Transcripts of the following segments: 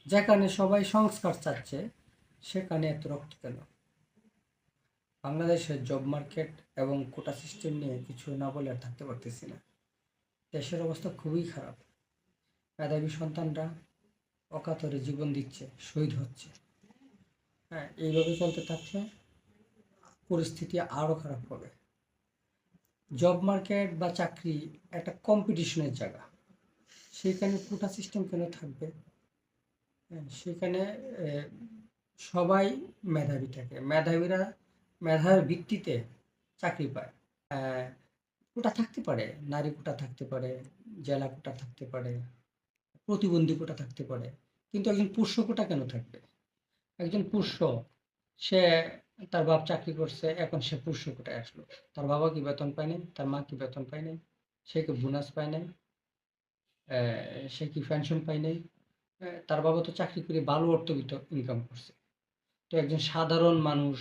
যেখানে সবাই সংস্কার চাচ্ছে সেখানে এত রক্ত কেন? বাংলাদেশের জব মার্কেট এবং কোটা সিস্টেম নিয়ে কিছু না বলে আর থাকতে পারতেছি না। দেশের অবস্থা খুবই খারাপ। মেধাবী সন্তানরা অকাতরে জীবন দিচ্ছে, শহীদ হচ্ছে। হ্যাঁ, এইভাবে চলতে থাকলে পরিস্থিতি আরও খারাপ হবে। জব মার্কেট বা চাকরি একটা কম্পিটিশনের জায়গা। সেখানে কোটা সিস্টেম কেন থাকবে? হ্যাঁ, সেখানে আহ, সবাই মেধাবী থাকে, মেধাবীরা মেধার ভিত্তিতে চাকরি পায়। আহ, কোটা থাকতে পারে, নারী কোটা থাকতে পারে, জেলা কোটা থাকতে পারে, প্রতিবন্ধী কোটা থাকতে পারে, কিন্তু একজন পুরুষ কোটা কেন থাকবে? একজন পুরুষ, সে তার বাপ চাকরি করছে, এখন সে পুরুষ কোটায় আসলো। তার বাবা কি বেতন পায় নাই? তার মা কি বেতন পায় নাই? সে কি বোনাস পায় নাই? সে কি পেনশন পায় নাই? তার বাবা তো চাকরি করে ভালো অর্থবিত্ত ইনকাম করছে। তো একজন সাধারণ মানুষ,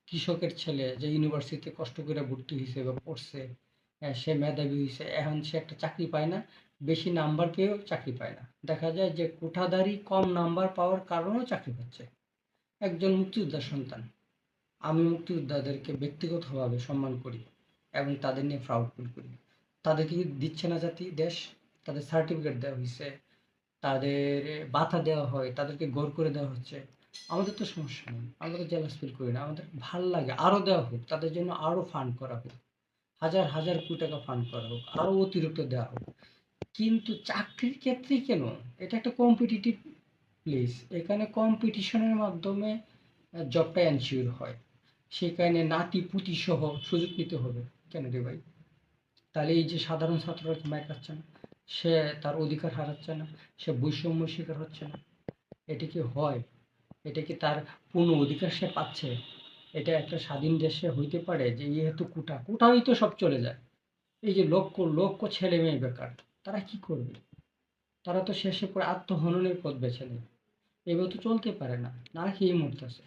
কৃষকের ছেলে যে ইউনিভার্সিটিতে কষ্ট করে ভর্তি হয়েছে বা পড়ছে, সে মেধাবী হয়েছে, এখন সে একটা চাকরি পায় না, বেশি নাম্বার পেয়েও চাকরি পায় না। দেখা যায় যে কোঠাদারি কম নাম্বার পাওয়ার কারণেও চাকরি পাচ্ছে। একজন মুক্তিযোদ্ধার সন্তান, আমি মুক্তিযোদ্ধাদেরকে ব্যক্তিগতভাবে সম্মান করি এবং তাদের নিয়ে প্রাউড ফিল করি। তাদেরকে দিচ্ছে না জাতি, দেশ? তাদের সার্টিফিকেট দেওয়া হয়েছে, তাদের বাধা দেওয়া হয়, তাদেরকে গড় করে দেওয়া হচ্ছে। আমাদের তো সমস্যা নেই, আমরা তো জেলাস ফিল করি না, আমাদের ভাল লাগে আরও দেওয়া হোক, তাদের জন্য আরও ফান্ড করা হোক, হাজার হাজার কোটি টাকা ফান্ড করা হোক, আরও অতিরিক্ত দেওয়া হোক। কিন্তু চাকরির ক্ষেত্রে কেন? এটা একটা কম্পিটিটিভ প্লেস, এখানে কম্পিটিশনের মাধ্যমে জবটা এনশিওর হয়। সেখানে নাতি পুতি সহ সুযোগ নিতে হবে। কেন রে ভাই? তাহলে এই যে সাধারণ ছাত্ররা মাইর খাচ্ছে না, সে তার অধিকার হারাচ্ছে না, সে বৈষম্য শিকার হচ্ছে না, এটা কি হয়? এটা কি তার পূর্ণ অধিকার সে পাচ্ছে? এটা একটা স্বাধীন দেশে হইতে পারে যে যেহেতু কোটাই তো সব চলে যায়? এই যে লক্ষ লক্ষ ছেলে মেয়ে বেকার, তারা কি করবে? তারা তো শেষে পরে আত্মহননের পথ বেছে নেয়। এভাবে তো চলতে পারে না, না খেয়ে মরতেছে,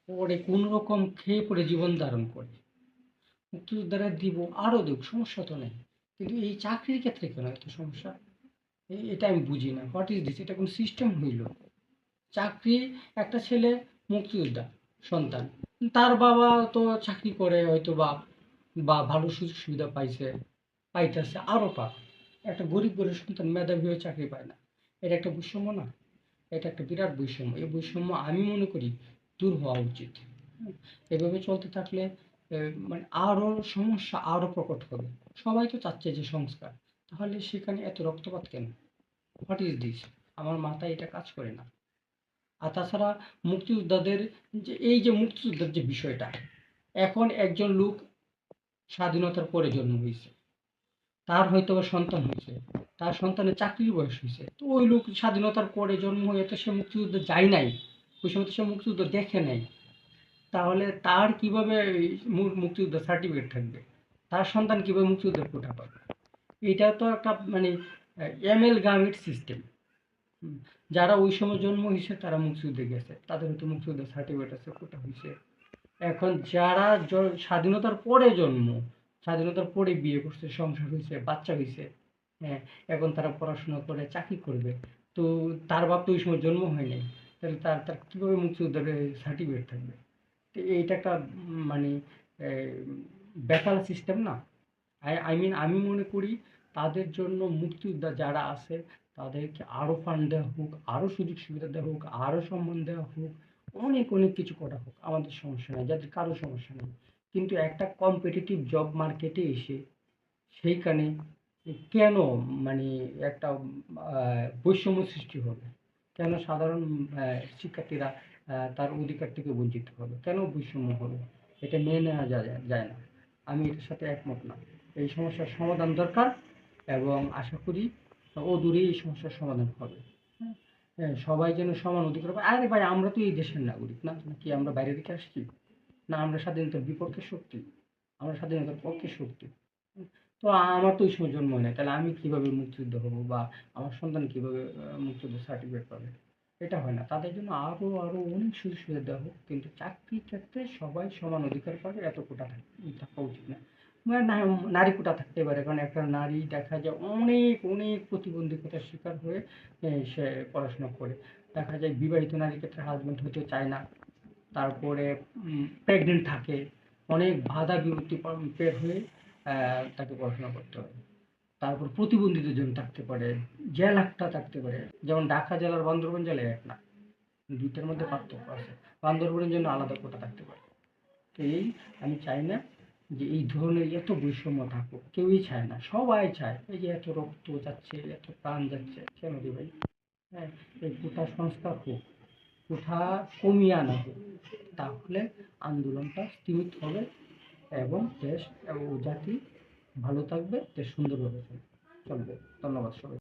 পরে কোন রকম খেয়ে পরে জীবন ধারণ করে। মুক্তিযোদ্ধারা দিব, আরো দেব, সমস্যা তো নেই, কিন্তু এই চাকরির ক্ষেত্রে কেন এত সমস্যা? এটা আমি বুঝি না, হোয়াট ইজ দিস? এটা কোন সিস্টেম হইল? চাকরি, একটা ছেলে মুক্তিযোদ্ধা সন্তান, তার বাবা তো চাকরি করে হয়তো বা বা ভালো সুযোগ সুবিধা পাইছে, পাইতেছে, আরো পাক। একটা গরিব ঘরের সন্তান মেধাবী হয়ে চাকরি পায় না। এটা একটা বৈষম্য না? এটা একটা বিরাট বৈষম্য। এই বৈষম্য আমি মনে করি দূর হওয়া উচিত। এভাবে চলতে থাকলে মানে আরো সমস্যা আরো প্রকট হবে। সবাই তো চাচ্ছে যে সংস্কার, তাহলে সেখানে এত রক্তপাত কেন? What is this? আমার মাথায় এটা কাজ করে না। আর তাছাড়া মুক্তিযোদ্ধাদের, যে এই যে মুক্তিযুদ্ধের যে বিষয়টা, এখন একজন লোক স্বাধীনতার পরে জন্ম হয়েছে, তার হয়তো বা সন্তান হয়েছে, তার সন্তানের চাকরির বয়স হয়েছে, তো ওই লোক স্বাধীনতার পরে জন্ম হয়ে তো সে মুক্তিযুদ্ধে যায় নাই, ওই সময় তো সে মুক্তিযুদ্ধ দেখে নাই। তাহলে তার কিভাবে এই মুক্তিযুদ্ধের সার্টিফিকেট থাকবে? তার সন্তান কিভাবে মুক্তিযুদ্ধের কোটা পাবে? এটা তো একটা মানে এমেলগামিট সিস্টেম। যারা ওই সময় জন্ম হয়েছে তারা মুক্তিযুদ্ধে গেছে, তাদের হয়তো মুক্তিযুদ্ধের সার্টিফিকেট আছে, কোটা হয়েছে। এখন যারা স্বাধীনতার পরে জন্ম, স্বাধীনতার পরে বিয়ে করছে, সংসার হয়েছে, বাচ্চা হয়েছে, হ্যাঁ, এখন তারা পড়াশোনা করে চাকরি করবে, তো তার বাপ তো ওই সময় জন্ম হয় নাই, তাহলে তার তার কীভাবে মুক্তিযোদ্ধার সার্টিফিকেট থাকবে? তো এইটা একটা মানে বেতাল সিস্টেম না? আই মিন আমি মনে করি তাদের জন্য মুক্তিযোদ্ধা যারা আছে তাদেরকে আরো ফান্ড দেওয়া হোক, আরো সুযোগ সুবিধা দেওয়া হোক, আরো সম্মান দেওয়া হোক, অনেক অনেক কিছু করা হোক, আমাদের সমস্যা নেই, যাদের কারো সমস্যা নেই। কিন্তু একটা কম্পিটিটিভ জব মার্কেটে এসে সেইখানে কেন মানে একটা বৈষম্য সৃষ্টি হবে? কেন সাধারণ শিক্ষার্থীরা তার অধিকার থেকে বঞ্চিত হবে? কেন বৈষম্য হবে? এটা মেনে নেওয়া যায় না। আমি এটার সাথে একমত না। এই সমস্যার সমাধান দরকার এবং আশা করি অদূরেই এই সমস্যার সমাধান হবে। হ্যাঁ, হ্যাঁ, সবাই যেন সমান অধিকার পায়। আরে ভাই, আমরা তো এই দেশের নাগরিক না, নাকি আমরা বাইরে থেকে আসছি? না আমরা স্বাধীনতার বিপক্ষে শক্তি? আমরা স্বাধীনতার পক্ষে শক্তি। তো আমার তো ওই সময় জন্ম হয় নাই, তাহলে আমি কিভাবে মুক্তিযুদ্ধ হব বা আমার সন্তান কিভাবে মুক্তিযুদ্ধের সার্টিফিকেট পাবে? এটা হয় না। তাদের জন্য আরো আরো অনেক সুযোগ সুবিধা দেওয়া হোক, কিন্তু চাকরির ক্ষেত্রে সবাই সমান অধিকার পাবে, এত কোটা থাকা উচিত না। মানে নারী কোটা থাকতে পারে, কারণ একটা নারী দেখা যায় অনেক অনেক প্রতিবন্ধকতার শিকার হয়ে সে পড়াশোনা করে। দেখা যায় বিবাহিত নারীর ক্ষেত্রে হাজব্যান্ড হতে চায় না, তারপরে প্রেগনেন্ট থাকে, অনেক বাধা বিপত্তি পের হয়ে তাকে পড়াশোনা করতে হয়। তারপর প্রতিবন্ধীদের জন্য থাকতে পারে, জেল একটা থাকতে পারে, যেমন ঢাকা জেলার বান্দরবান জেলায় এক না, দুইটার মধ্যে পার্থক্য আছে। বান্দরবানের জন্য আলাদা কোটা থাকতে পারে। তো আমি চাই না যে এই ধরনের এত বৈষম্য থাকুক, কেউই চায় না, সবাই চায়। এই যে এত রক্ত যাচ্ছে, এত প্রাণ যাচ্ছে, কেন রে ভাই? হ্যাঁ, এই কোটা সংস্কার হোক, কোঠা কমিয়ে আনা হোক, তাহলে আন্দোলনটা স্থিমিত হবে এবং দেশ এবং জাতি ভালো থাকবে, দেশ সুন্দরভাবে চলবে। ধন্যবাদ সবাই।